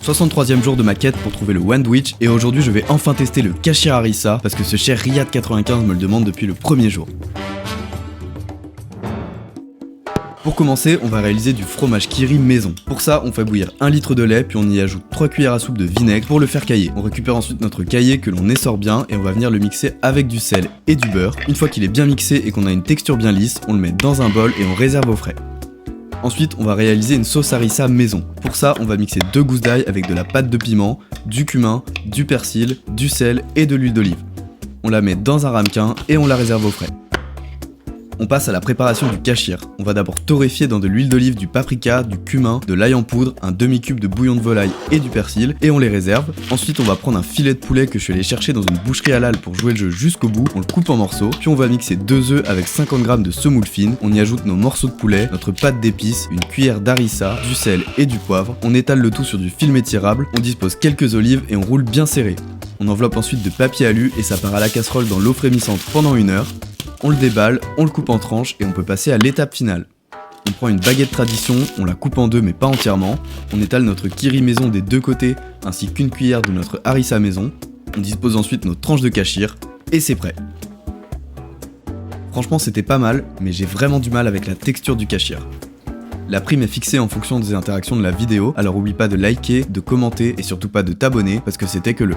63e jour de ma quête pour trouver le Wandwich et aujourd'hui je vais enfin tester le Kashir Harissa parce que ce cher Riyad95 me le demande depuis le premier jour. Pour commencer, on va réaliser du fromage Kiri maison. Pour ça, on fait bouillir 1 litre de lait puis on y ajoute 3 cuillères à soupe de vinaigre pour le faire cailler. On récupère ensuite notre caillé que l'on essore bien et on va venir le mixer avec du sel et du beurre. Une fois qu'il est bien mixé et qu'on a une texture bien lisse, on le met dans un bol et on réserve au frais. Ensuite, on va réaliser une sauce harissa maison. Pour ça, on va mixer 2 gousses d'ail avec de la pâte de piment, du cumin, du persil, du sel et de l'huile d'olive. On la met dans un ramequin et on la réserve au frais. On passe à la préparation du kashir. On va d'abord torréfier dans de l'huile d'olive du paprika, du cumin, de l'ail en poudre, un demi-cube de bouillon de volaille et du persil et on les réserve. Ensuite on va prendre un filet de poulet que je suis allé chercher dans une boucherie halal pour jouer le jeu jusqu'au bout, on le coupe en morceaux, puis on va mixer 2 œufs avec 50 g de semoule fine, on y ajoute nos morceaux de poulet, notre pâte d'épices, une cuillère d'harissa, du sel et du poivre, on étale le tout sur du film étirable, on dispose quelques olives et on roule bien serré. On enveloppe ensuite de papier alu et ça part à la casserole dans l'eau frémissante pendant 1 heure. On le déballe, on le coupe en tranches et on peut passer à l'étape finale. On prend une baguette tradition, on la coupe en 2 mais pas entièrement, on étale notre kiri maison des 2 côtés ainsi qu'une cuillère de notre harissa maison, on dispose ensuite nos tranches de kashir et c'est prêt. Franchement c'était pas mal, mais j'ai vraiment du mal avec la texture du kashir. La prime est fixée en fonction des interactions de la vidéo, alors oublie pas de liker, de commenter et surtout pas de t'abonner parce que c'était que le